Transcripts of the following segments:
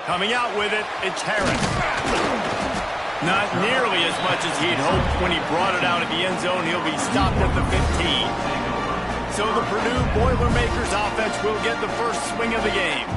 Coming out with it, it's Harris. Not nearly as much as he'd hoped when he brought it out of the end zone. He'll be stopped at the 15. So the Purdue Boilermakers offense will get the first swing of the game.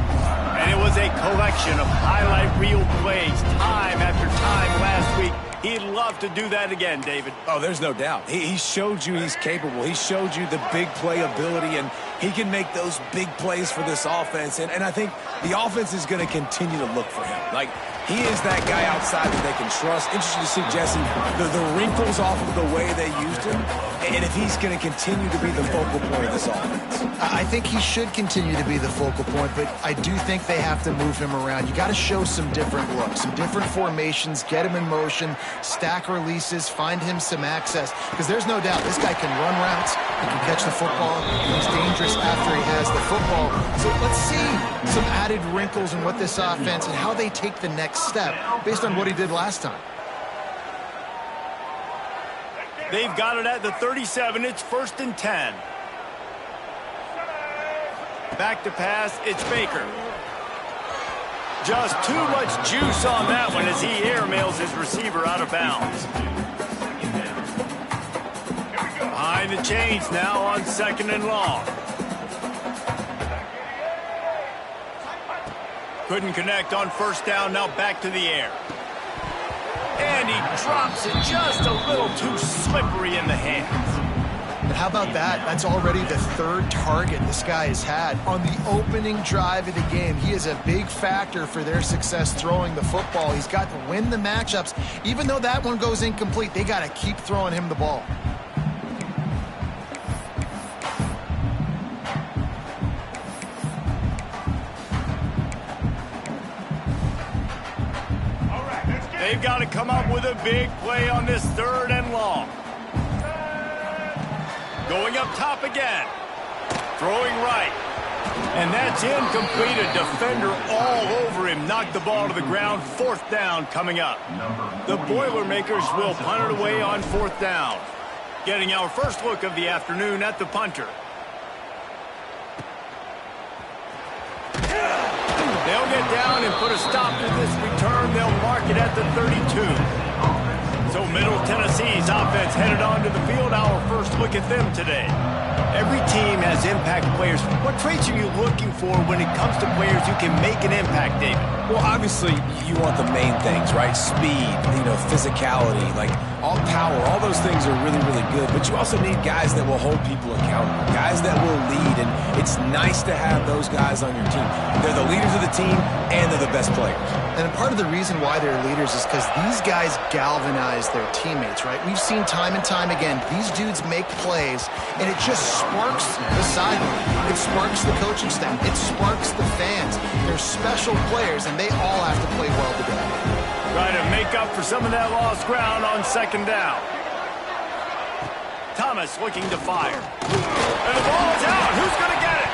And it was a collection of highlight reel plays time after time last week. He'd love to do that again, David. Oh, there's no doubt. He showed you he's capable. He showed you the big play ability, and he can make those big plays for this offense. And I think the offense is going to continue to look for him. Like, he is that guy outside that they can trust. Interesting to see, Jesse, the wrinkles off of the way they used him, and if he's going to continue to be the focal point of this offense. I think he should continue to be the focal point, but I do think they have to move him around. You got to show some different looks, some different formations, get him in motion, stack releases, find him some access, because there's no doubt this guy can run routes, he can catch the football, he's dangerous after he has the football. So let's see some added wrinkles in what this offense and how they take the next step based on what he did last time. They've got it at the 37. It's 1st and 10. Back to pass, it's Baker. Just too much juice on that one as he airmails his receiver out of bounds. Behind the chains now on 2nd and long. Couldn't connect on 1st down, now back to the air. And he drops it just a little too slippery in the hands. But how about that? That's already the 3rd target this guy has had on the opening drive of the game. He is a big factor for their success throwing the football. He's got to win the matchups. Even though that one goes incomplete, they got to keep throwing him the ball. They've got to come up with a big play on this 3rd and long. Going up top again. Throwing right. And that's incomplete. A defender all over him. Knocked the ball to the ground. 4th down coming up. The Boilermakers will punt it away on 4th down. Getting our first look of the afternoon at the punter. They'll get down and put a stop to this return. They'll mark it at the 32. So Middle Tennessee's offense headed onto the field. Our first look at them today. Every team has impact players. What traits are you looking for when it comes to players who can make an impact, David? Well, obviously, you want the main things, right? Speed, physicality, like all power, all those things are really, really good. But you also need guys that will hold people accountable, guys that will lead, and it's nice to have those guys on your team. They're the leaders of the team, and they're the best players. And part of the reason why they're leaders is because these guys galvanize their teammates, right? We've seen time and time again, these dudes make plays, and it just sparks the sideline. It sparks the coaching staff. It sparks the fans. They're special players, and they all have to play well together. Trying to make up for some of that lost ground on 2nd down. Thomas looking to fire. And the ball's out. Who's going to get it?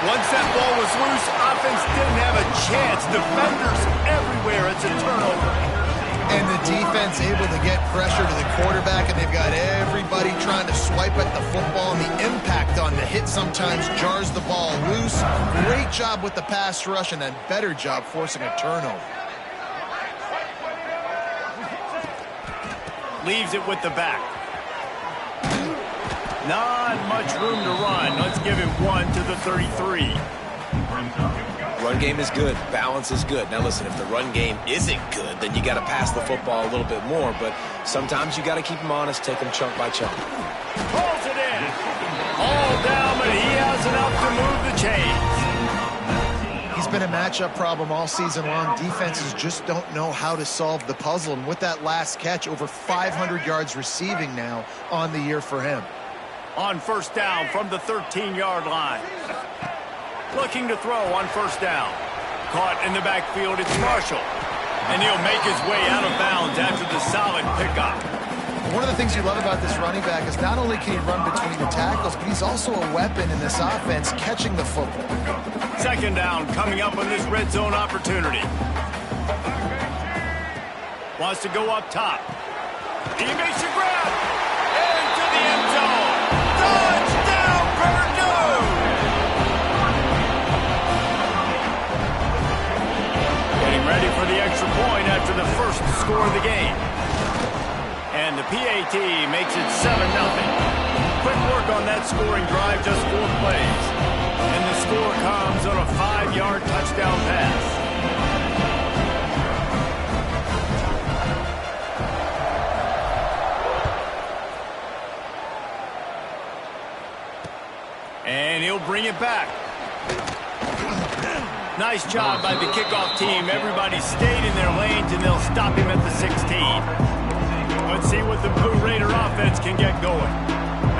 Once that ball was loose, offense didn't have a chance. Defenders everywhere. It's a turnover. And the defense able to get pressure to the quarterback, and they've got everybody trying to swipe at the football, and the impact on the hit sometimes jars the ball loose. Great job with the pass rush, and a better job forcing a turnover. Leaves it with the back. Not much room to run. Let's give him 1 to the 33. Run game is good. Balance is good. Now, listen, if the run game isn't good, then you got to pass the football a little bit more. But sometimes you got to keep them honest, take them chunk by chunk. Pulls it in. All down, but he has enough to move the chains. He's been a matchup problem all season long. Defenses just don't know how to solve the puzzle. And with that last catch, over 500 yards receiving now on the year for him. On 1st down from the 13-yard line. Looking to throw on 1st down. Caught in the backfield, it's Marshall. And he'll make his way out of bounds after the solid pickup. One of the things you love about this running back is not only can he run between the tackles, but he's also a weapon in this offense, catching the football. 2nd down coming up on this red zone opportunity. Wants to go up top. He makes a grab. Into the end zone. Touchdown, Purdue! for the first score of the game. And the PAT makes it 7-0. Quick work on that scoring drive, just 4 plays. And the score comes on a 5-yard touchdown pass. And he'll bring it back. Nice job by the kickoff team. Everybody stayed in their lanes, and they'll stop him at the 16. Let's see what the Blue Raider offense can get going.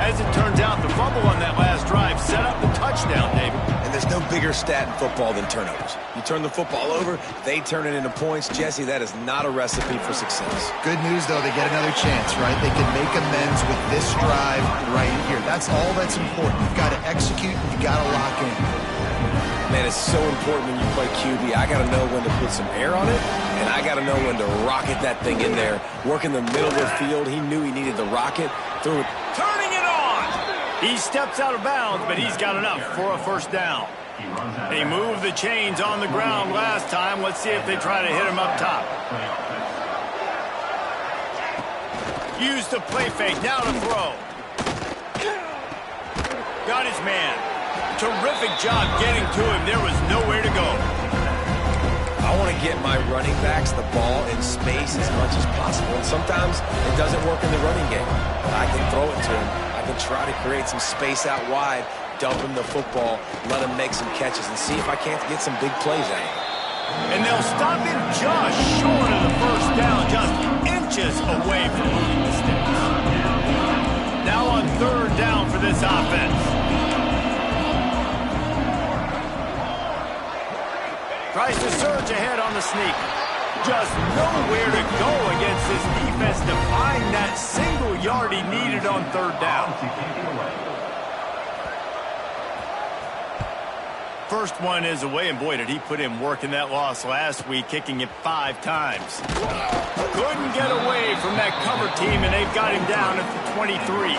As it turns out, the fumble on that last drive set up the touchdown, David. And there's no bigger stat in football than turnovers. You turn the football over, they turn it into points. Jesse, that is not a recipe for success. Good news, though, they get another chance, right? They can make amends with this drive right here. That's all that's important. You've got to execute, and you've got to lock in. Man, it's so important when you play QB. I got to know when to put some air on it, and I got to know when to rocket that thing in there. Work in the middle of the field. He knew he needed the rocket. Threw it. Turning it on! He steps out of bounds, but he's got enough for a first down. They moved the chains on the ground last time. Let's see if they try to hit him up top. Use the play fake. Now to throw. Got his man. Terrific job getting to him. There was nowhere to go. I want to get my running backs the ball in space as much as possible. And sometimes it doesn't work in the running game. I can throw it to him. I can try to create some space out wide, dump him the football, let him make some catches, and see if I can't get some big plays out of him. And they'll stop him just short of the first down, just inches away from moving the sticks. Now on 3rd down for this offense. Tries to surge ahead on the sneak. Just nowhere to go against this defense to find that single yard he needed on 3rd down. First one is away, and boy, did he put in work in that loss last week, kicking it 5 times. Couldn't get away from that cover team, and they've got him down at the 23.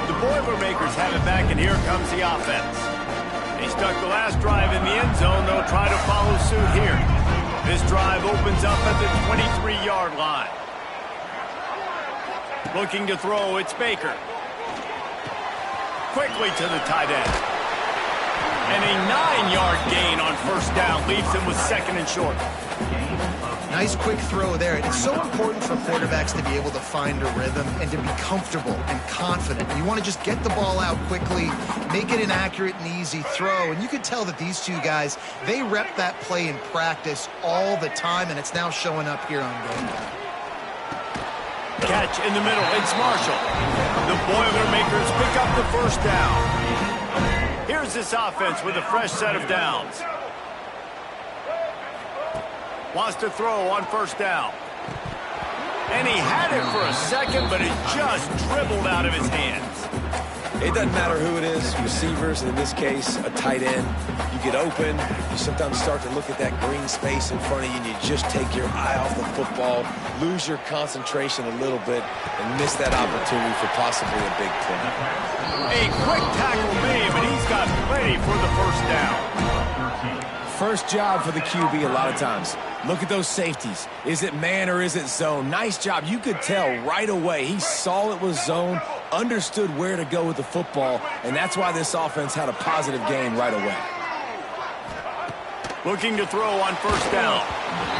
The Boilermakers have it back, and here comes the offense. They stuck the last drive in the end zone. They'll try to follow suit here. This drive opens up at the 23-yard line. Looking to throw, it's Baker. Quickly to the tight end. And a 9-yard gain on 1st down leaves him with 2nd and short. Nice quick throw there. It's so important for quarterbacks to be able to find a rhythm and to be comfortable and confident. You want to just get the ball out quickly, make it an accurate and easy throw. And you could tell that these two guys, they rep that play in practice all the time, and it's now showing up here on game time. Catch in the middle. It's Marshall. The Boilermakers pick up the 1st down. Here's this offense with a fresh set of downs. Wants to throw on 1st down. And he had it for a second, but it just dribbled out of his hands. It doesn't matter who it is, receivers, in this case, a tight end. You get open, you sometimes start to look at that green space in front of you, and you just take your eye off the football, lose your concentration a little bit, and miss that opportunity for possibly a big play. A quick tackle made, but he's got plenty for the 1st down. First job for the QB a lot of times. Look at those safeties. Is it man or is it zone? Nice job. You could tell right away. He saw it was zone, understood where to go with the football, and that's why this offense had a positive game right away. Looking to throw on 1st down.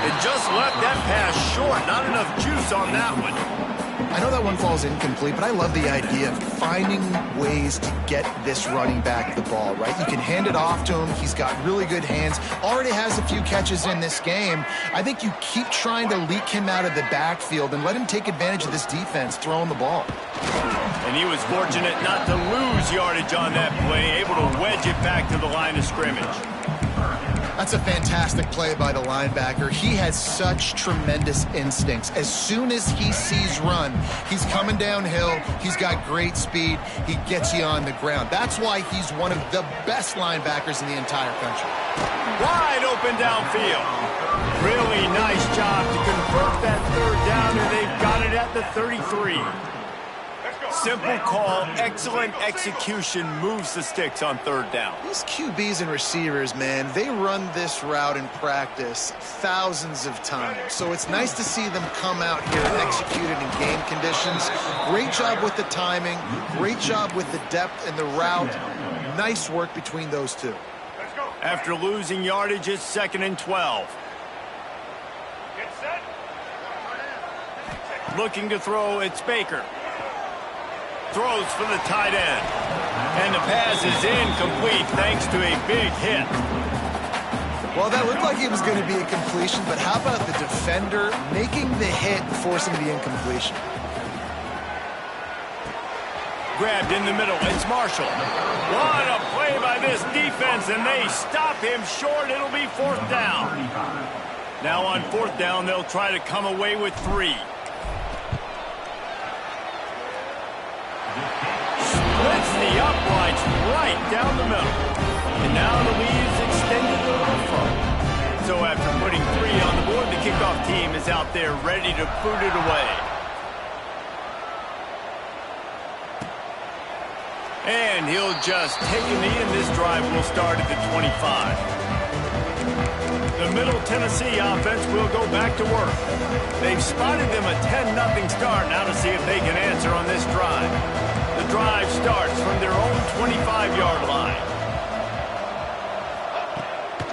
It just left that pass short. Not enough juice on that one. I know that one falls incomplete, but I love the idea of finding ways to get this running back the ball, right? You can hand it off to him. He's got really good hands. Already has a few catches in this game. I think you keep trying to leak him out of the backfield and let him take advantage of this defense throwing the ball. And he was fortunate not to lose yardage on that play, able to wedge it back to the line of scrimmage. That's a fantastic play by the linebacker. He has such tremendous instincts. As soon as he sees run, he's coming downhill. He's got great speed. He gets you on the ground. That's why he's one of the best linebackers in the entire country. Wide open downfield. Really nice job to convert that 3rd down, and they've got it at the 33. Simple call, excellent execution moves the sticks on third down. These QBs and receivers, man, they run this route in practice thousands of times. So it's nice to see them come out here and execute it in game conditions. Great job with the timing, great job with the depth and the route. Nice work between those two. After losing yardage, it's 2nd and 12. Looking to throw, it's Baker. Throws for the tight end. And the pass is incomplete thanks to a big hit. Well, that looked like it was going to be a completion, but how about the defender making the hit and forcing the incompletion? Grabbed in the middle, it's Marshall. What a play by this defense, and they stop him short. It'll be 4th down. Now on 4th down, they'll try to come away with 3. Splits the uprights right down the middle. And now the lead is extended a little further. So after putting 3 on the board, the kickoff team is out there ready to boot it away. And he'll just take a knee, and this drive will start at the 25. The Middle Tennessee offense will go back to work. They've spotted them a 10-0 start. Now to see if they can answer on this drive. The drive starts from their own 25-yard line.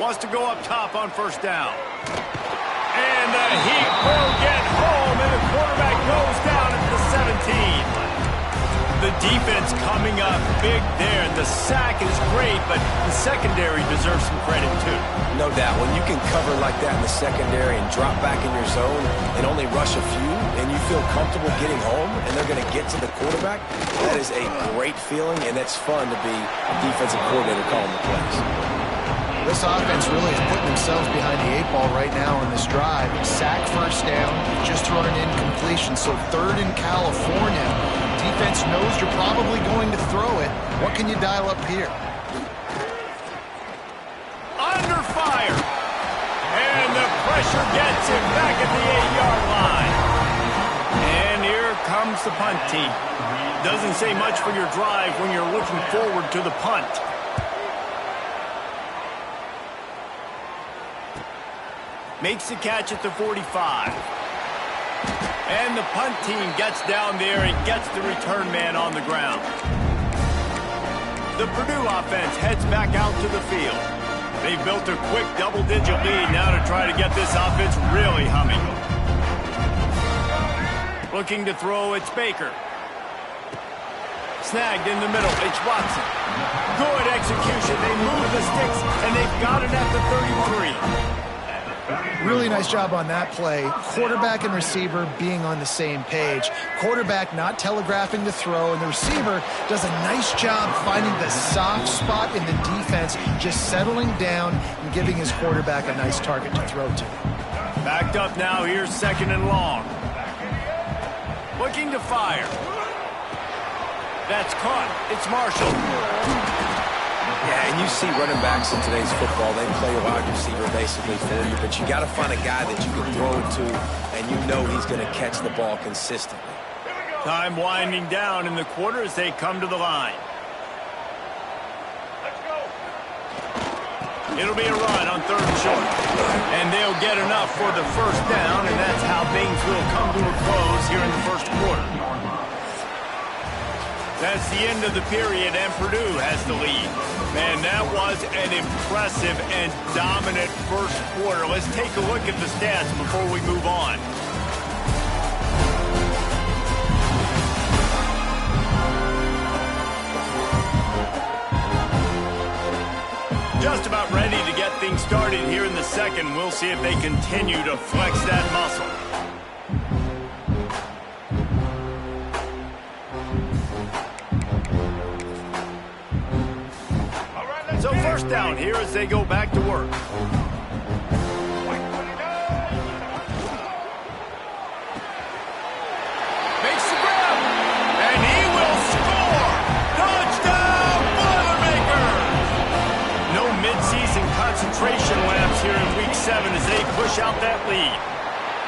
Wants to go up top on 1st down. And the heat will get home, and the quarterback goes down at the 17. The defense coming up big there. The sack is great, but the secondary deserves some credit, too. No doubt. When you can cover like that in the secondary and drop back in your zone and only rush a few, and you feel comfortable getting home, and they're going to get to the quarterback, that is a great feeling, and it's fun to be a defensive coordinator calling the plays. This offense really is putting themselves behind the 8 ball right now on this drive. Sack 1st down, just thrown an incompletion, so 3rd in California. Defense knows you're probably going to throw it. What can you dial up here? Under fire. And the pressure gets him back at the 8-yard line. And here comes the punt team. Doesn't say much for your drive when you're looking forward to the punt. Makes the catch at the 45. And the punt team gets down there and gets the return man on the ground. The Purdue offense heads back out to the field. They've built a quick double-digit lead now to try to get this offense really humming. Looking to throw, it's Baker. Snagged in the middle, it's Watson. Good execution. They move the sticks, and they've got it at the 33. Really nice job on that play. Quarterback and receiver being on the same page. Quarterback not telegraphing the throw, and the receiver does a nice job finding the soft spot in the defense, just settling down and giving his quarterback a nice target to throw to. Backed up now, here's 2nd and long. Looking to fire. That's caught. It's Marshall. Yeah, and you see running backs in today's football, they play a wide receiver basically for you, but you got to find a guy that you can throw it to, and you know he's going to catch the ball consistently. Time winding down in the quarter as they come to the line. It'll be a run on 3rd and short. And they'll get enough for the 1st down, and that's how things will come to a close here in the 1st quarter. That's the end of the period, and Purdue has the lead. Man, that was an impressive and dominant 1st quarter. Let's take a look at the stats before we move on. Just about ready to get things started here in the 2nd. We'll see if they continue to flex that muscle. So 1st down here as they go back to work. Makes the grab, and he will score! Touchdown, Boilermakers! No midseason concentration laps here in Week 7 as they push out that lead.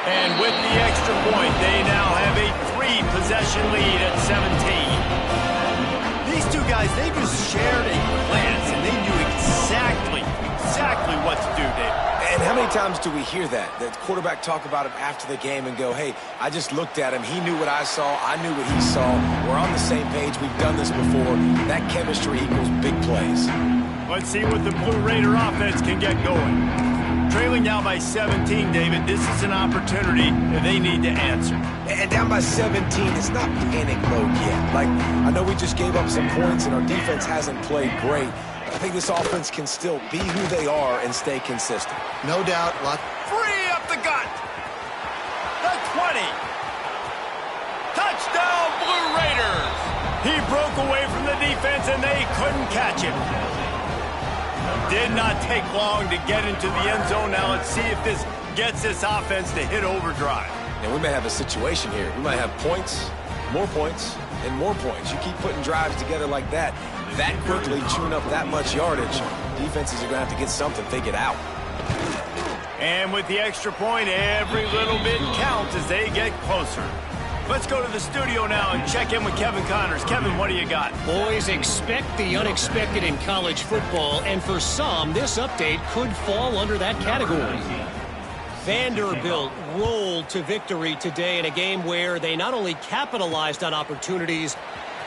And with the extra point, they now have a 3-possession lead at 17. These two guys, they just shared a glance, and they knew exactly what to do, David. And how many times do we hear that? The quarterback talk about it after the game and go, hey, I just looked at him. He knew what I saw. I knew what he saw. We're on the same page. We've done this before. That chemistry equals big plays. Let's see what the Blue Raider offense can get going. Trailing now by 17, David, this is an opportunity that they need to answer. And down by 17, it's not panic mode yet. Like, I know we just gave up some points and our defense hasn't played great. I think this offense can still be who they are and stay consistent. No doubt. Free up the gut. The 20. Touchdown, Blue Raiders. He broke away from the defense and they couldn't catch him. Did not take long to get into the end zone. Now let's see if this gets this offense to hit overdrive. And we may have a situation here. We might have points, and more points. You keep putting drives together like that quickly, chewing up that much yardage. Defenses are going to have to get something figured out. And with the extra point, every little bit counts as they get closer. Let's go to the studio now and check in with Kevin Connors. Kevin, what do you got? Boys, expect the unexpected in college football, and for some, this update could fall under that category. Vanderbilt rolled to victory today in a game where they not only capitalized on opportunities,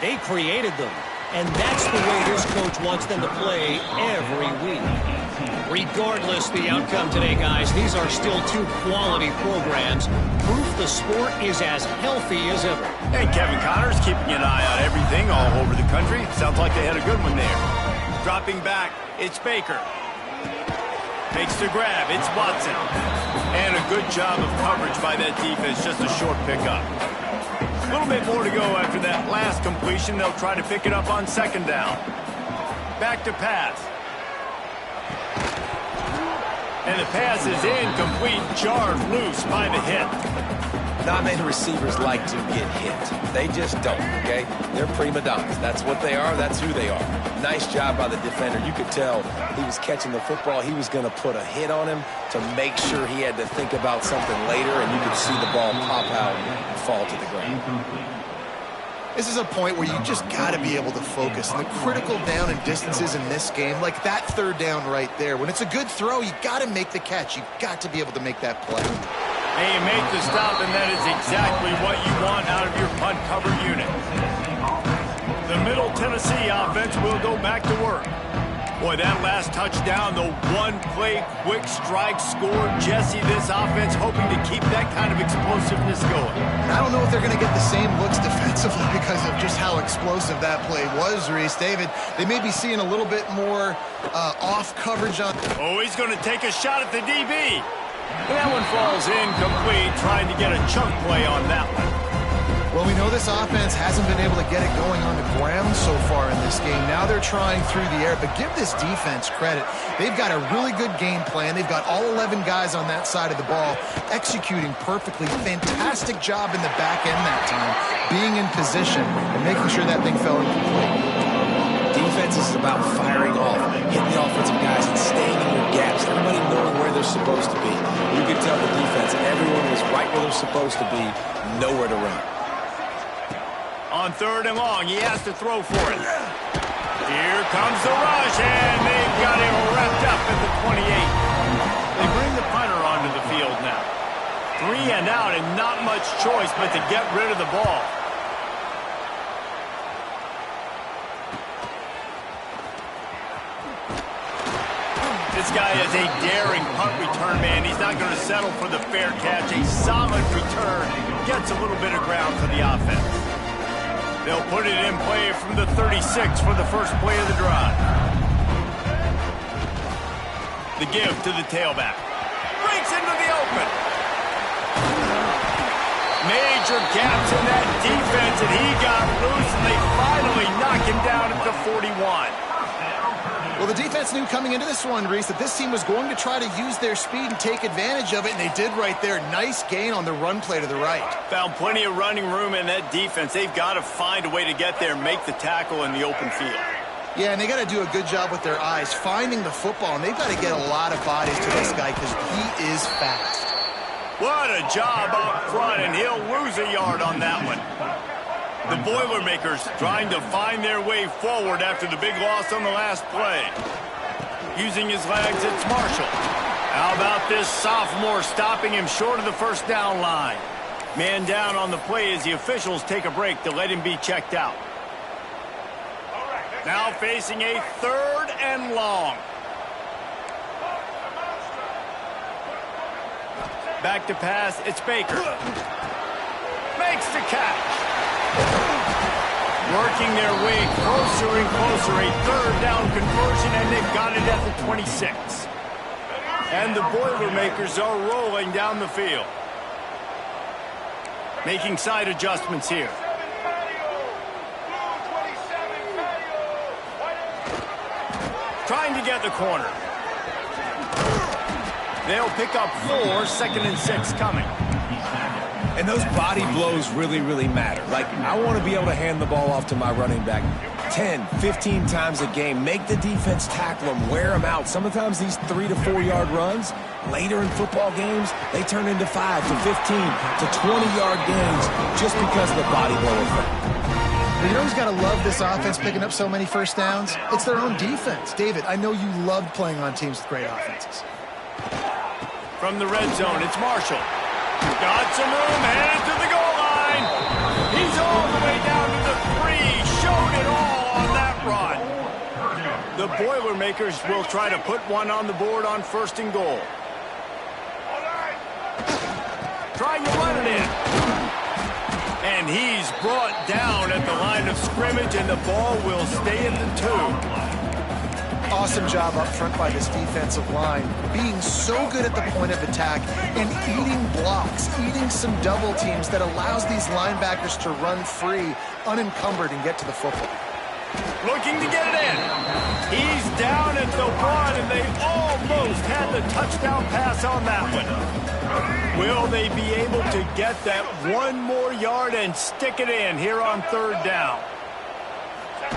they created them. And that's the way this coach wants them to play every week. Regardless the outcome today, guys, these are still two quality programs. Proof the sport is as healthy as ever. And Kevin Connors keeping an eye on everything all over the country. Sounds like they had a good one there. Dropping back, it's Baker. Makes the grab, it's Watson. And a good job of coverage by that defense, just a short pickup. A little bit more to go after that last completion. They'll try to pick it up on second down. Back to pass. And the pass is incomplete, jarred loose by the hit. Not many receivers like to get hit. They just don't, okay? They're prima donnas. That's what they are. That's who they are. Nice job by the defender. You could tell he was catching the football. He was going to put a hit on him to make sure he had to think about something later, and you could see the ball pop out and fall to the ground. This is a point where you just got to be able to focus. And the critical down and distances in this game, like that third down right there, when it's a good throw, you got to make the catch. You got to be able to make that play. Hey, you make the stop, and that is exactly what you want out of your punt cover unit. The Middle Tennessee offense will go back to work. Boy, that last touchdown, the one-play quick strike score. Jesse, this offense hoping to keep that kind of explosiveness going. I don't know if they're going to get the same looks defensively because of just how explosive that play was, Reese. David, they may be seeing a little bit more off coverage on. Oh, he's going to take a shot at the DB. And that one falls incomplete, trying to get a chunk play on that one. Well, we know this offense hasn't been able to get it going on the ground so far in this game. Now they're trying through the air, but give this defense credit. They've got a really good game plan. They've got all 11 guys on that side of the ball executing perfectly. Fantastic job in the back end that time, being in position and making sure that thing fell incomplete. Defense is about firing off, hitting the offensive guys and staying in your gaps. Everybody knowing where they're supposed to be. You could tell the defense, everyone was right where they're supposed to be, nowhere to run. On third and long, he has to throw for it. Here comes the rush, and they've got him wrapped up at the 28. They bring the punter onto the field now. 3 and out, and not much choice but to get rid of the ball. This guy is a daring punt return man. He's not going to settle for the fair catch. A solid return. Gets a little bit of ground for the offense. They'll put it in play from the 36 for the first play of the drive. The give to the tailback. Breaks into the open. Major gaps in that defense, and he got loose, and they finally knock him down at the 41. Well, the defense knew coming into this one, Reese, that this team was going to try to use their speed and take advantage of it, and they did right there. Nice gain on the run play to the right. Found plenty of running room in that defense. They've got to find a way to get there, make the tackle in the open field. Yeah, and they got to do a good job with their eyes, finding the football, and they've got to get a lot of bodies to this guy because he is fast. What a job up front, and he'll lose a yard on that one. The Boilermakers trying to find their way forward after the big loss on the last play. Using his legs, it's Marshall. How about this sophomore stopping him short of the first down line? Man down on the play as the officials take a break to let him be checked out. Now facing a 3rd and long. Back to pass, it's Baker. Makes the catch. Working their way closer and closer, a 3rd down conversion, and they've got it at the 26. And the Boilermakers are rolling down the field. Making side adjustments here. Trying to get the corner. They'll pick up 4, 2nd and 6 coming. And those body blows really, really matter. Like, I want to be able to hand the ball off to my running back 10, 15 times a game. Make the defense tackle them, wear them out. Sometimes these 3 to 4 yard runs, later in football games, they turn into 5 to 15 to 20-yard gains just because of the body blow effect. But you know who's got to love this offense picking up so many first downs? It's their own defense. David, I know you loved playing on teams with great offenses. From the red zone, it's Marshall. Got some room, headed to the goal line. He's all the way down to the 3. Showed it all on that run. The Boilermakers will try to put one on the board on 1st and goal. Trying to run it in. And he's brought down at the line of scrimmage, and the ball will stay at the 2. Awesome job up front by this defensive line, being so good at the point of attack and eating blocks, eating some double teams that allows these linebackers to run free, unencumbered, and get to the football. Looking to get it in. He's down at the 1, and they almost had the touchdown pass on that one. Will they be able to get that 1 more yard and stick it in here on 3rd down?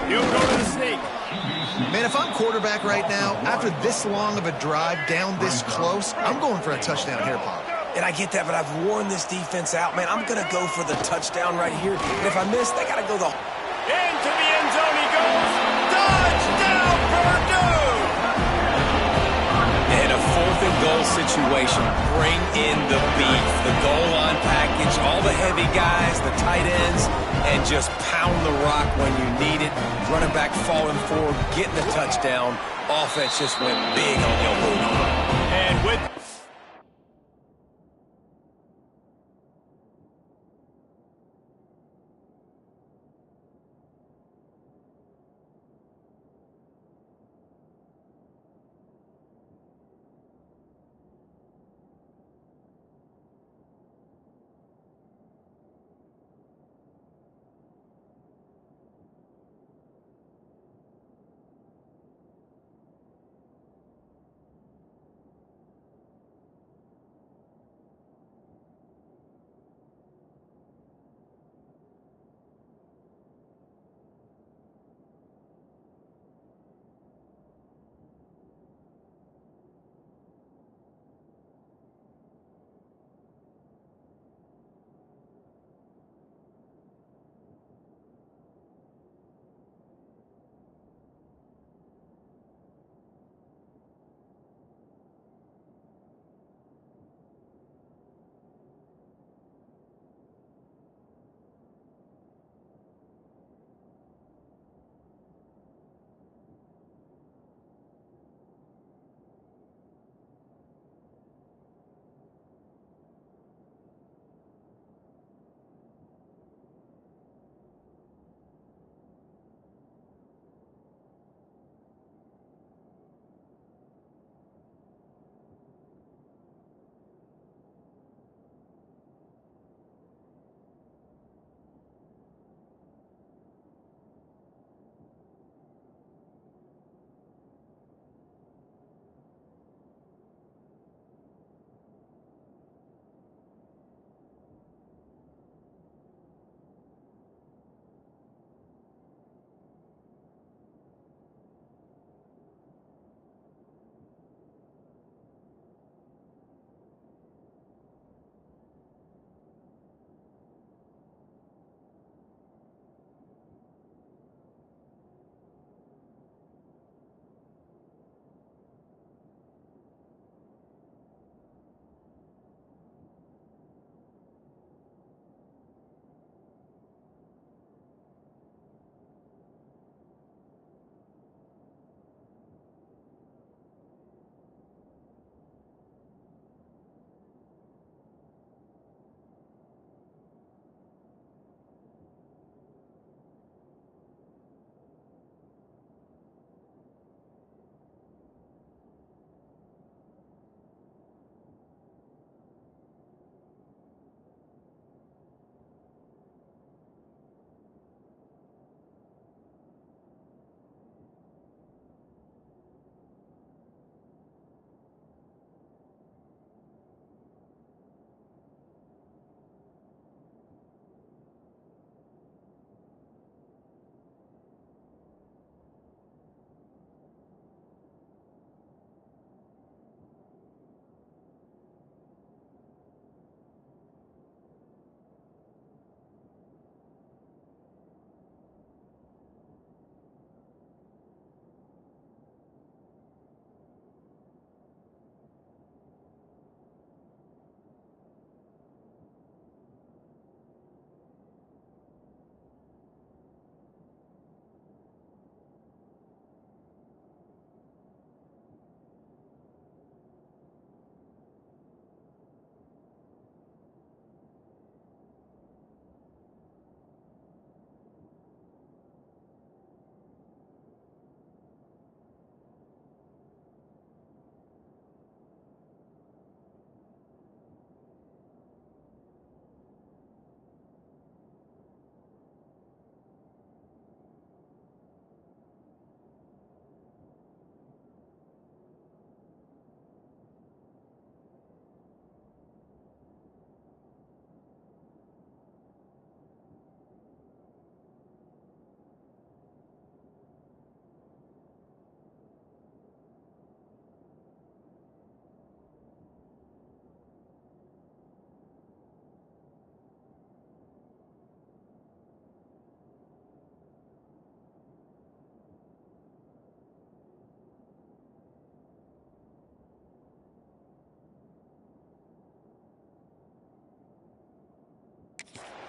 He'll go to the sneak. Man, if I'm quarterback right now, after this long of a drive down this close, I'm going for a touchdown here, Paul. And I get that, but I've worn this defense out. Man, I'm going to go for the touchdown right here. And if I miss, they got to go the... Into the end zone he goes. Touchdown, Purdue! In a 4th and goal situation, bring in the beef, the goal line package, all the heavy guys, the tight ends, and just pound the rock when you need it. Running back falling forward, getting the touchdown. Offense just went big on your booty. And with...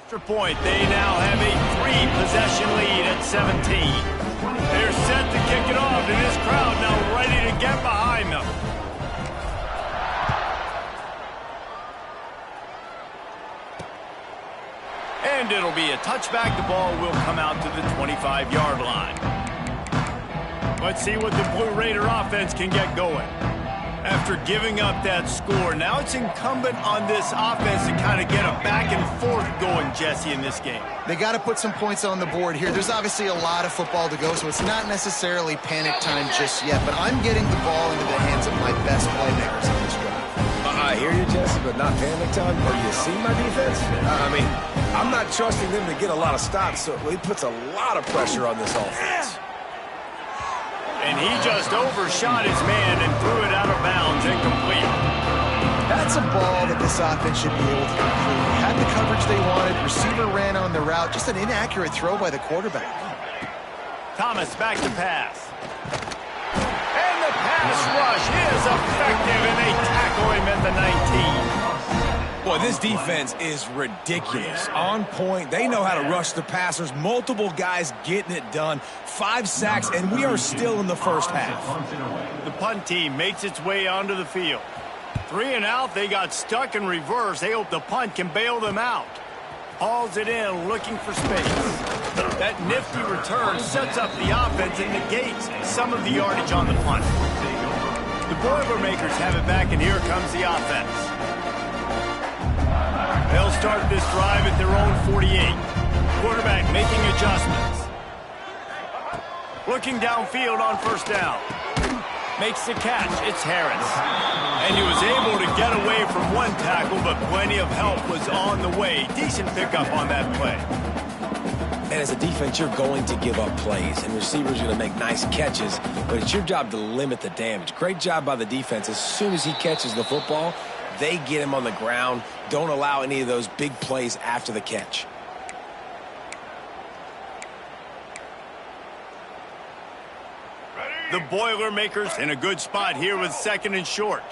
Extra point. They now have a 3-possession lead at 17. They're set to kick it off, and this crowd now ready to get behind them. And it'll be a touchback. The ball will come out to the 25-yard line. Let's see what the Blue Raider offense can get going. After giving up that score, now it's incumbent on this offense to kind of get a back and forth going, Jesse, in this game. They got to put some points on the board here. There's obviously a lot of football to go, so it's not necessarily panic time just yet, but I'm getting the ball into the hands of my best playmakers in this drive. I hear you, Jesse, but not panic time. Or you see my defense? I mean, I'm not trusting them to get a lot of stops, so it puts a lot of pressure on this offense. And he just overshot his man and threw it out of bounds, incomplete. That's a ball that this offense should be able to complete. They had the coverage they wanted. Receiver ran on the route. Just an inaccurate throw by the quarterback. Thomas back to pass. And the pass rush is effective, and they tackle him at the 19. Boy, this defense is ridiculous. On point. They know how to rush the passers. Multiple guys getting it done. 5 sacks, and we are still in the first half. The punt team makes its way onto the field. 3 and out. They got stuck in reverse. They hope the punt can bail them out. Hauls it in, looking for space. That nifty return sets up the offense and negates some of the yardage on the punt. The Boilermakers have it back, and here comes the offense. They'll start this drive at their own 48. Quarterback making adjustments. Looking downfield on first down. Makes the catch. It's Harris. And he was able to get away from one tackle, but plenty of help was on the way. Decent pickup on that play. And as a defense, you're going to give up plays, and receivers are going to make nice catches, but it's your job to limit the damage. Great job by the defense. As soon as he catches the football, they get him on the ground. Don't allow any of those big plays after the catch. The Boilermakers in a good spot here with 2nd and short.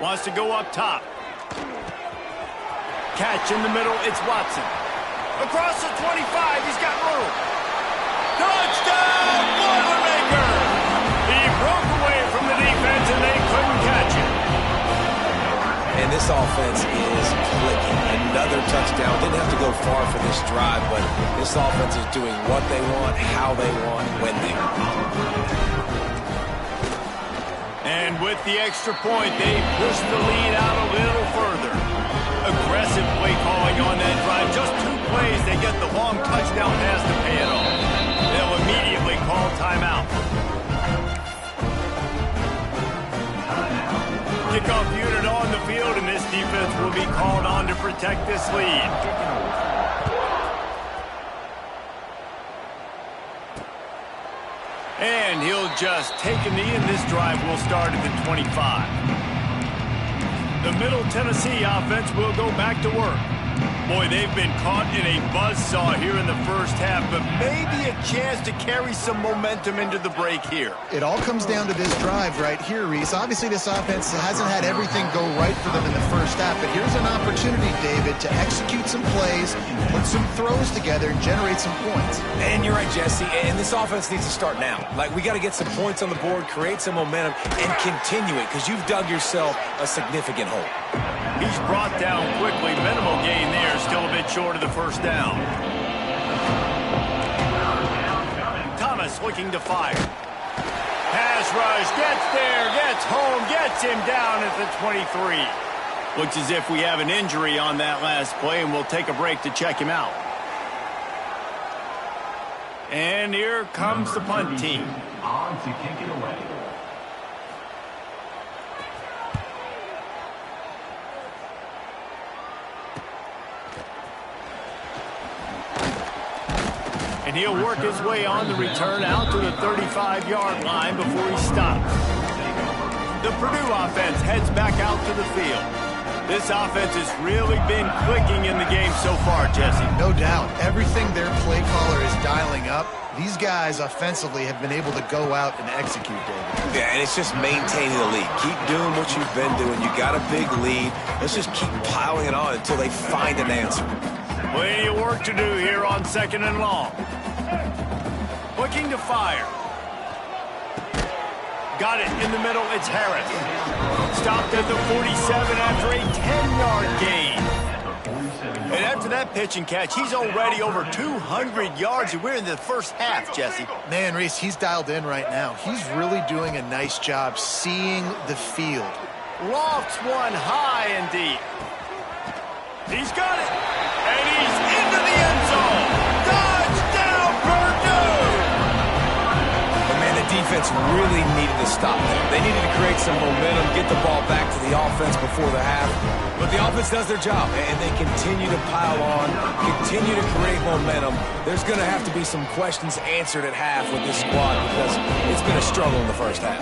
Wants to go up top. Catch in the middle. It's Watson. Across the 25. He's got room. Touchdown, Boilermakers! He broke away from the defense, and they couldn't catch him. And this offense is clicking. Another touchdown. Didn't have to go far for this drive, but this offense is doing what they want, how they want, when they want. And with the extra point, they push the lead out a little further. Aggressive play calling on that drive. Just 2 plays, they get the long touchdown pass to pay it off. They'll immediately call timeout. Kickoff unit on the field, and this defense will be called on to protect this lead. And he'll just take a knee, and this drive will start at the 25. The Middle Tennessee offense will go back to work. Boy, they've been caught in a buzzsaw here in the first half, but maybe a chance to carry some momentum into the break here. It all comes down to this drive right here, Reese. Obviously, this offense hasn't had everything go right for them in the first half, but here's an opportunity, David, to execute some plays, put some throws together, and generate some points. And you're right, Jesse, and this offense needs to start now. Like, we got to get some points on the board, create some momentum, and continue it, because you've dug yourself a significant hole. He's brought down quickly. Minimal gain there. Still a bit short of the first down. Thomas looking to fire. Pass rush. Gets there. Gets home. Gets him down at the 23. Looks as if we have an injury on that last play, and we'll take a break to check him out. And here comes the punt team. On to kick it away. And he'll work his way on the return out to the 35-yard line before he stops. The Purdue offense heads back out to the field. This offense has really been clicking in the game so far, Jesse. No doubt. Everything their play caller is dialing up, these guys offensively have been able to go out and execute, David. Yeah, and it's just maintaining the lead. Keep doing what you've been doing. You got a big lead. Let's just keep piling it on until they find an answer. Plenty of work to do here on 2nd and long. Looking to fire. Got it in the middle. It's Harris. Stopped at the 47 after a 10-yard gain. And after that pitch and catch, he's already over 200 yards, and we're in the first half, Jesse. Man, Reese, he's dialed in right now. He's really doing a nice job seeing the field. Lofts one high and deep. He's got it. And he's into the end zone. Touchdown, Purdue! But man, the defense really needed to stop them. They needed to create some momentum, get the ball back to the offense before the half. But the offense does their job, and they continue to pile on, continue to create momentum. There's going to have to be some questions answered at half with this squad because it's been a struggle in the first half.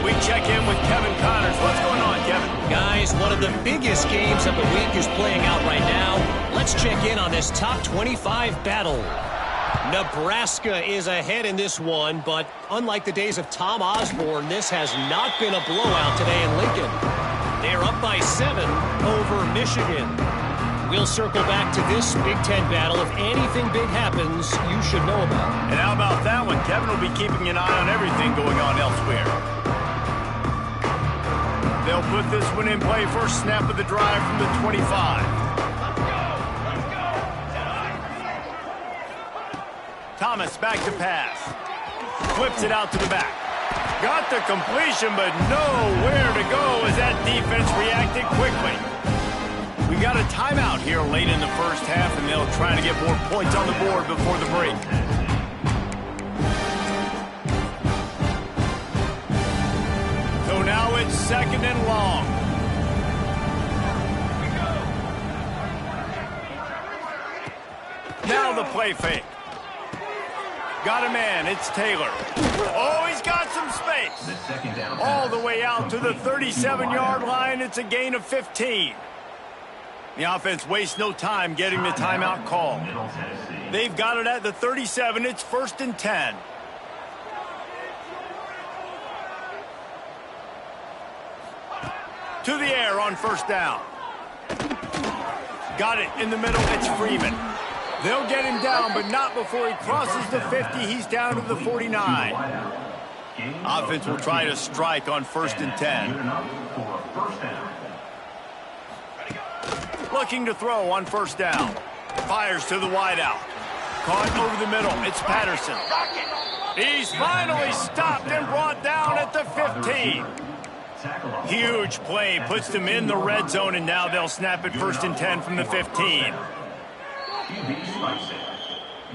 We check in with Kevin Connors. What's going on, Kevin? Guys, one of the biggest games of the week is playing out right now. Let's check in on this top 25 battle. Nebraska is ahead in this one, but unlike the days of Tom Osborne, this has not been a blowout today in Lincoln. They're up by 7 over Michigan. We'll circle back to this Big Ten battle. If anything big happens, you should know about it. And how about that one? Kevin will be keeping an eye on everything going on elsewhere. They'll put this one in play. First snap of the drive from the 25. Thomas back to pass. Flips it out to the back. Got the completion, but nowhere to go as that defense reacted quickly. We got a timeout here late in the first half, and they'll try to get more points on the board before the break. So now it's 2nd and long. Now the play fake. Got a man. It's Taylor. Oh, he's got some space. All the way out to the 37-yard line. It's a gain of 15. The offense wastes no time getting the timeout call. They've got it at the 37. It's 1st and 10. To the air on 1st down. Got it in the middle. It's Freeman. They'll get him down, but not before he crosses the 50. He's down to the 49. Offense will try to strike on 1st and 10. Looking to throw on 1st down. Fires to the wideout. Caught over the middle. It's Patterson. He's finally stopped and brought down at the 15. Huge play. Puts them in the red zone, and now they'll snap it 1st and 10 from the 15.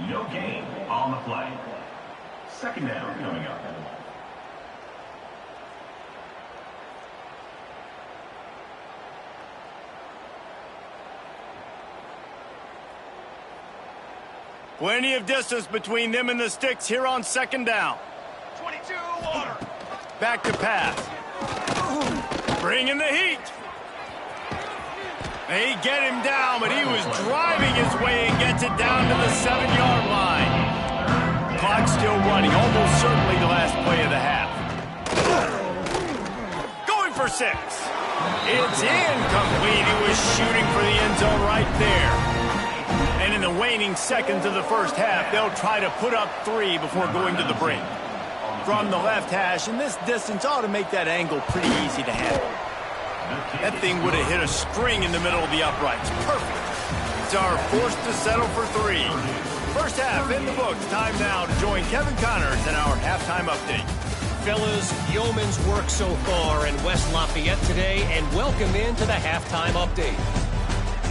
No gain on the play. 2nd down coming up. Plenty of distance between them and the sticks here on 2nd down. 22 water. Back to pass. Bringing the heat. They get him down, but he was driving his way and gets it down to the 7-yard line. Clock still running, almost certainly the last play of the half. Going for 6. It's incomplete. He was shooting for the end zone right there. And in the waning seconds of the first half, they'll try to put up 3 before going to the break. From the left hash, and this distance ought to make that angle pretty easy to handle. That thing would have hit a string in the middle of the uprights. Perfect. Are forced to settle for 3. First half in the books. Time now to join Kevin Connors in our halftime update. Fellas, yeoman's work so far in West Lafayette today, and welcome into the halftime update.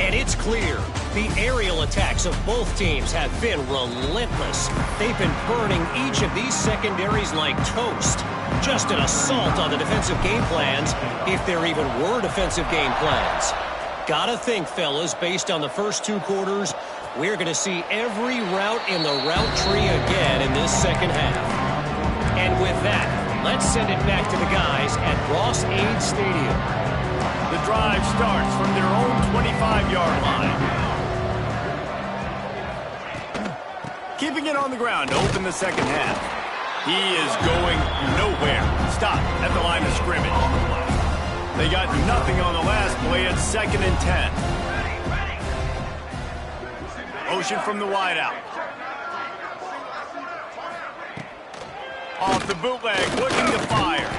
And it's clear, the aerial attacks of both teams have been relentless. They've been burning each of these secondaries like toast. Just an assault on the defensive game plans, if there even were defensive game plans. Gotta think, fellas, based on the first 2 quarters, we're going to see every route in the route tree again in this second half. And with that, let's send it back to the guys at Ross-Ade Stadium. The drive starts from their own 25-yard line. Keeping it on the ground to open the second half. He is going nowhere. Stop at the line of scrimmage. They got nothing on the last play at 2nd and 10. Motion from the wideout. Off the bootleg, looking to fire.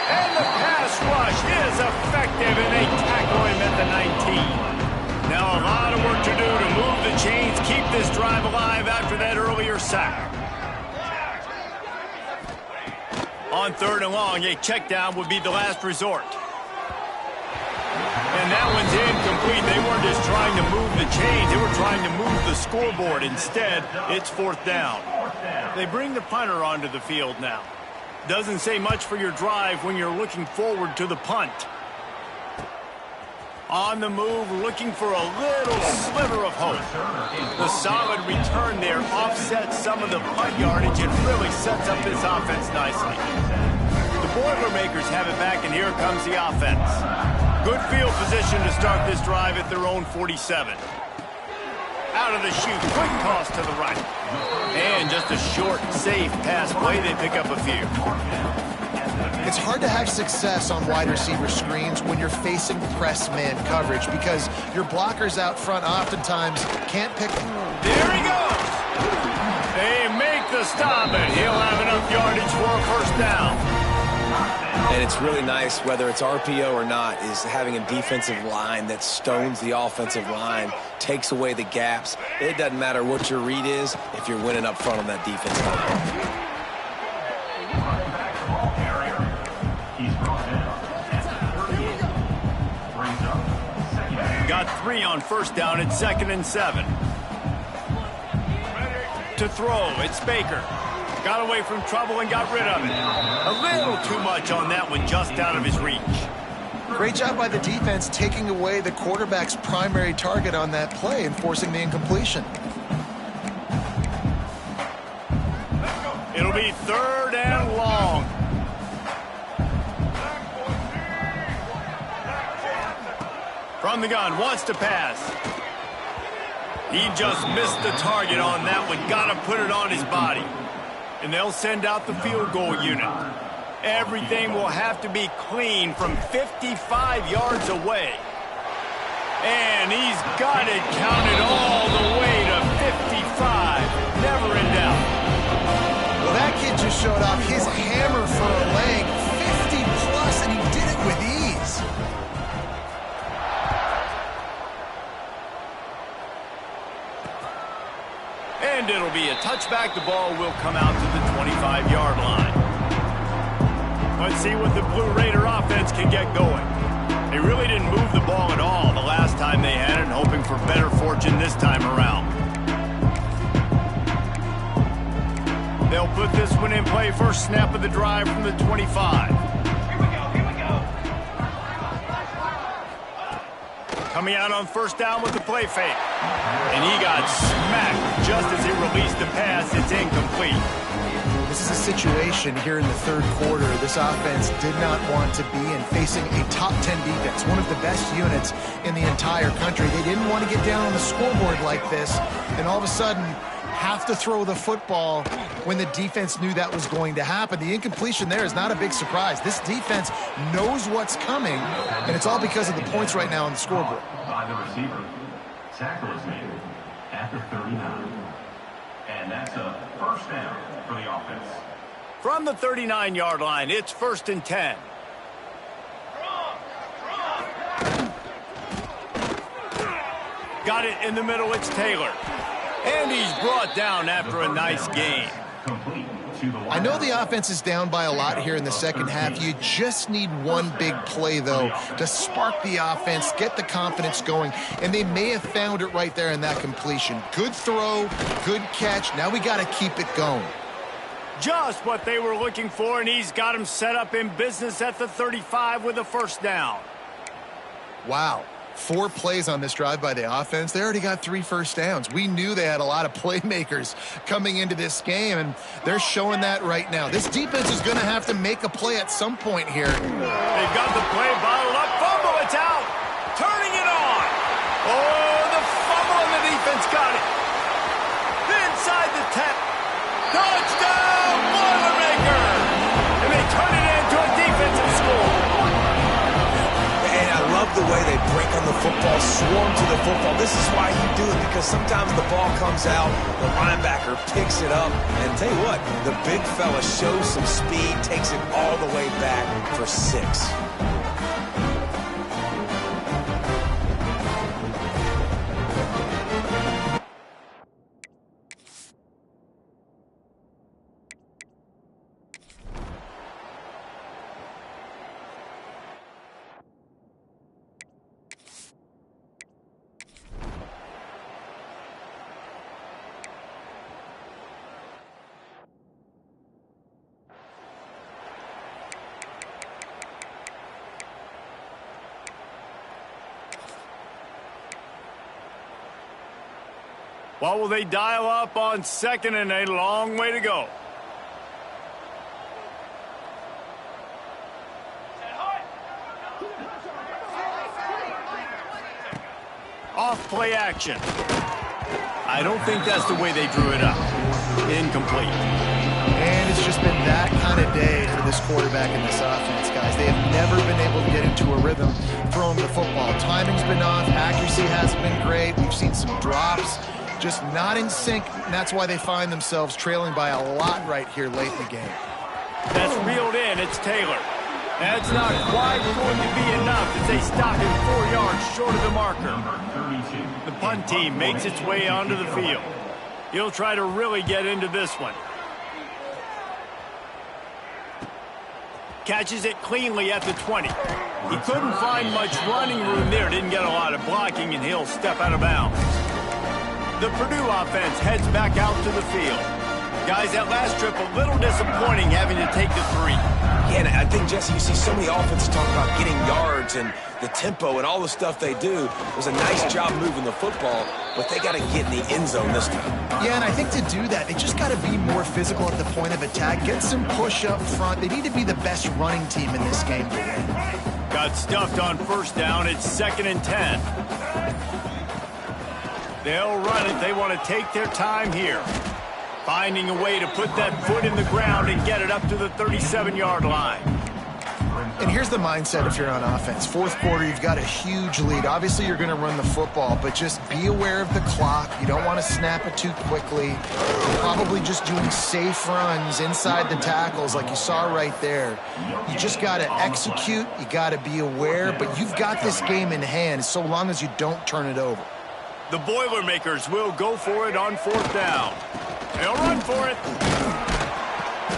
And the pass rush is effective, and they tackle him at the 19. Now a lot of work to do to move the chains, keep this drive alive after that earlier sack. On 3rd and long, a check down would be the last resort. And that one's incomplete. They weren't just trying to move the chains. They were trying to move the scoreboard. Instead, it's 4th down. They bring the punter onto the field now. Doesn't say much for your drive when you're looking forward to the punt. On the move, looking for a little sliver of hope. The solid return there offsets some of the punt yardage and really sets up this offense nicely. The Boilermakers have it back, and here comes the offense. Good field position to start this drive at their own 47. Out of the chute, quick toss to the right. And just a short, safe pass play. They pick up a few. It's hard to have success on wide receiver screens when you're facing press man coverage because your blockers out front oftentimes can't pick. There he goes. They make the stop, and he'll have enough yardage for a 1st down. And it's really nice, whether it's RPO or not, is having a defensive line that stones the offensive line, takes away the gaps. It doesn't matter what your read is if you're winning up front on that defense line. Got 3 on 1st down at 2nd and 7. To throw, it's Baker. Got away from trouble and got rid of it. A little too much on that one, just out of his reach. Great job by the defense taking away the quarterback's primary target on that play and forcing the incompletion. It'll be 3rd and long. From the gun, wants to pass. He just missed the target on that one. Got to put it on his body. And they'll send out the field goal unit. Everything will have to be clean from 55 yards away. And he's got it counted all the way to 55. Never in doubt. Well, that kid just showed off his hammer for a leg. 50 plus, and he did it with ease. And it'll be a touchback. The ball will come out to the 25-yard line. Let's see what the Blue Raider offense can get going. They really didn't move the ball at all the last time they had it, hoping for better fortune this time around. They'll put this one in play. First snap of the drive from the 25. Coming out on 1st down with the play fake. And he got smacked just as he released the pass. It's incomplete. This is a situation here in the 3rd quarter this offense did not want to be in, facing a top 10 defense, one of the best units in the entire country. They didn't want to get down on the scoreboard like this and all of a sudden have to throw the football when the defense knew that was going to happen. The incompletion there is not a big surprise. This defense knows what's coming, and it's all because of the points right now on the scoreboard. By the receiver. Tackle is made at the 39. And that's a 1st down for the offense. From the 39-yard line, it's 1st and 10. Got it in the middle, it's Taylor. And he's brought down after a nice gain. I know the offense is down by a lot here in the 2nd half. You just need one big play, though, to spark the offense, get the confidence going, and they may have found it right there in that completion. Good throw, good catch. Now we got to keep it going. Just what they were looking for, and he's got him set up in business at the 35 with a 1st down. Wow. 4 plays on this drive by the offense. They already got 3 first downs. We knew they had a lot of playmakers coming into this game, and they're showing that right now. This defense is going to have to make a play at some point here. They've got the play bottled up. Fumble! it's out. Turning it on. Oh, the fumble and the defense got it. Inside the 10. Touchdown, Boilermakers! And they turn it into a defensive score. And I love the way they break on the football, swarm to the football. This is why you do it, because sometimes the ball comes out, the linebacker picks it up, and tell you what, the big fella shows some speed, takes it all the way back for 6. What will they dial up on 2nd and a long way to go? Off play action. I don't think that's the way they drew it up. Incomplete. And it's just been that kind of day for this quarterback and this offense, guys. They have never been able to get into a rhythm throwing the football. Timing's been off. Accuracy hasn't been great. We've seen some drops. Just not in sync, and that's why they find themselves trailing by a lot right here late in the game. That's reeled in. It's Taylor. That's not quite going to be enough as they stop him 4 yards short of the marker. The punt team makes its way onto the field. He'll try to really get into this one. Catches it cleanly at the 20. He couldn't find much running room there. Didn't get a lot of blocking, and he'll step out of bounds. The Purdue offense heads back out to the field. Guys, that last trip a little disappointing having to take the 3. Yeah, and I think, Jesse, you see so many offenses talk about getting yards and the tempo and all the stuff they do. It was a nice job moving the football, but they got to get in the end zone this time. Yeah, and I think to do that, they just got to be more physical at the point of attack, get some push up front. They need to be the best running team in this game to win. Got stuffed on 1st down. It's 2nd and 10. They'll run it. They want to take their time here. Finding a way to put that foot in the ground and get it up to the 37-yard line. And here's the mindset if you're on offense. 4th quarter, you've got a huge lead. Obviously, you're going to run the football, but just be aware of the clock. You don't want to snap it too quickly. You're probably just doing safe runs inside the tackles like you saw right there. You just got to execute. You got to be aware, but you've got this game in hand so long as you don't turn it over. The Boilermakers will go for it on 4th down. They'll run for it.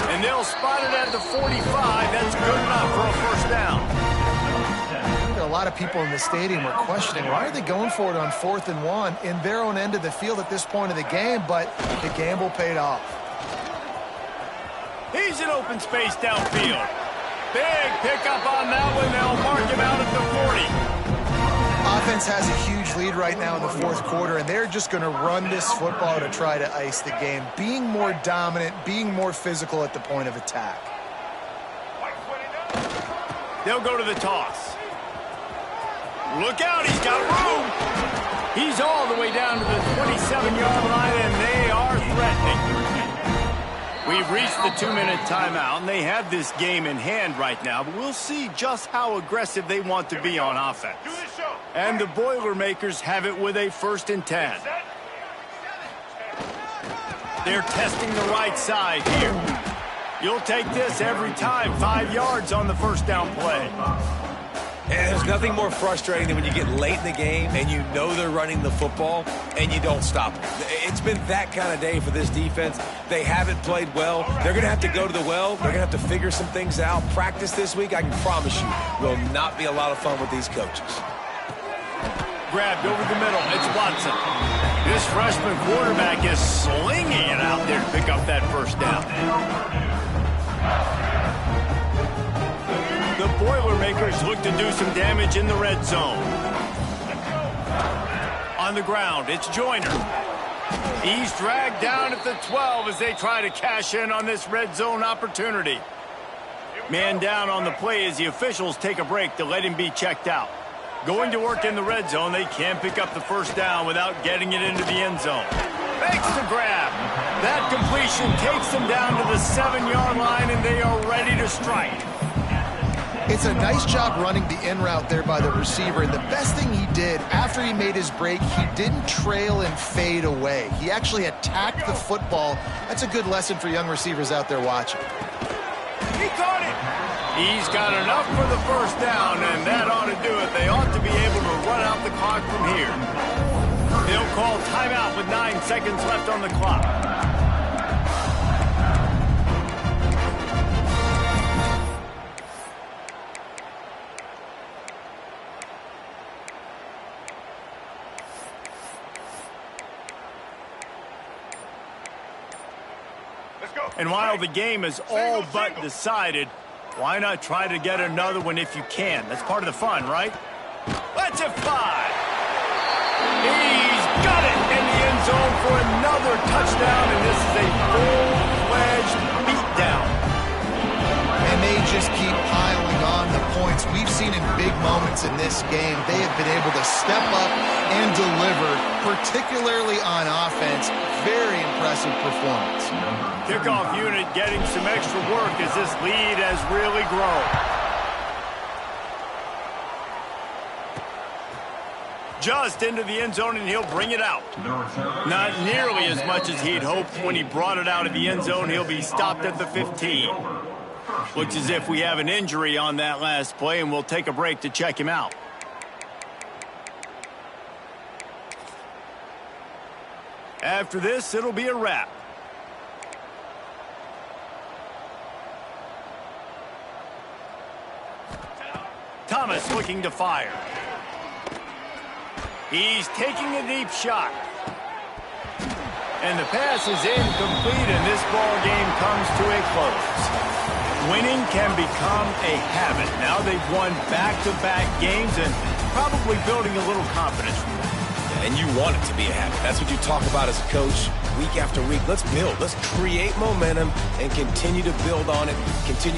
And they'll spot it at the 45. That's good enough for a 1st down. A lot of people in the stadium were questioning, why are they going for it on 4th and 1 in their own end of the field at this point of the game, but the gamble paid off. He's in open space downfield. Big pickup on that one. They'll mark him out at the 40. Offense has a huge lead right now in the 4th quarter, and they're just going to run this football to try to ice the game, being more dominant, being more physical at the point of attack. They'll go to the toss. Look out, he's got room. He's all the way down to the 27-yard line, and they are threatening. We've reached the 2-minute timeout, and they have this game in hand right now, but we'll see just how aggressive they want to be on offense. And the Boilermakers have it with a 1st and 10. They're testing the right side here. You'll take this every time. 5 yards on the 1st down play. And there's nothing more frustrating than when you get late in the game and you know they're running the football and you don't stop them. It's been that kind of day for this defense. They haven't played well. They're going to have to go to the well. They're going to have to figure some things out. Practice this week, I can promise you, will not be a lot of fun with these coaches. Grabbed over the middle. It's Watson. This freshman quarterback is slinging it out there to pick up that 1st down. The Boilermakers look to do some damage in the red zone. On the ground, it's Joyner. He's dragged down at the 12 as they try to cash in on this red zone opportunity. Man down on the play as the officials take a break to let him be checked out. Going to work in the red zone, they can't pick up the first down without getting it into the end zone. Makes the grab. That completion takes them down to the 7-yard line, and they are ready to strike. It's a nice job running the in route there by the receiver, and the best thing he did after he made his break, he didn't trail and fade away. He actually attacked the football. That's a good lesson for young receivers out there watching. He caught it. He's got enough for the first down, and that ought to do it. They ought to be able to run out the clock from here. They'll call timeout with 9 seconds left on the clock. And while the game is all but decided, why not try to get another one if you can? That's part of the fun, right? Let's it fly. He's got it in the end zone for another touchdown, and this is a full-fledged beatdown. And they just keep piling on the points. We've seen in big moments in this game, they have been able to step up and deliver, particularly on offense. Very impressive performance. Kickoff unit getting some extra work as this lead has really grown. Just into the end zone, and he'll bring it out. Not nearly as much as he'd hoped when he brought it out of the end zone. He'll be stopped at the 15. Looks as if we have an injury on that last play, and we'll take a break to check him out. After this, it'll be a wrap. Thomas looking to fire. He's taking a deep shot. And the pass is incomplete, and this ball game comes to a close. Winning can become a habit. Now they've won back-to-back games and probably building a little confidence from that. And you want it to be a habit. That's what you talk about as a coach week after week. Let's build. Let's create momentum and continue to build on it.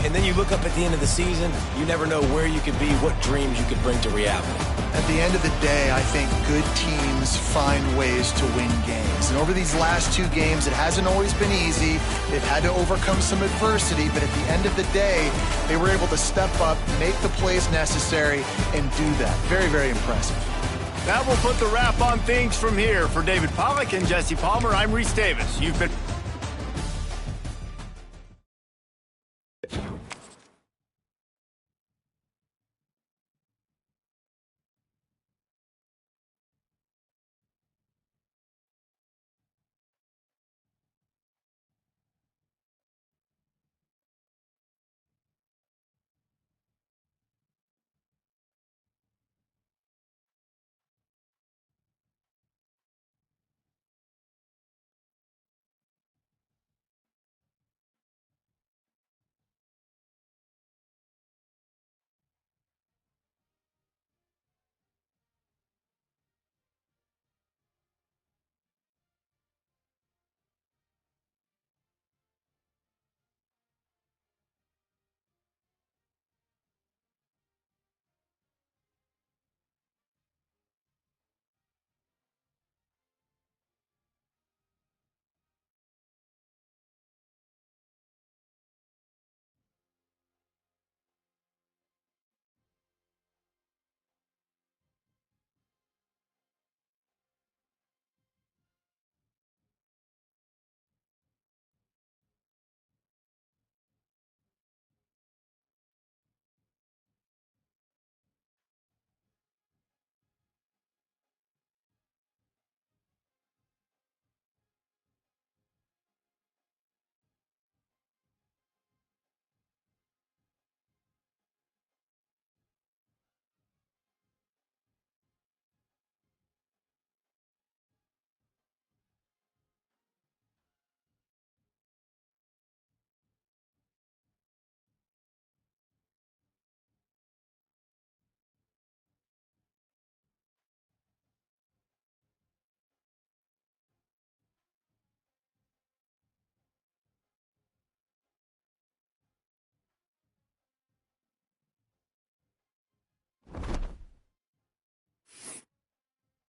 And then you look up at the end of the season, you never know where you could be, what dreams you could bring to reality. At the end of the day, I think good teams find ways to win games. And over these last 2 games, it hasn't always been easy. They've had to overcome some adversity, but at the end of the day, they were able to step up, make the plays necessary, and do that. Very, very impressive. That will put the wrap on things from here. For David Pollack and Jesse Palmer, I'm Reese Davis. You've been...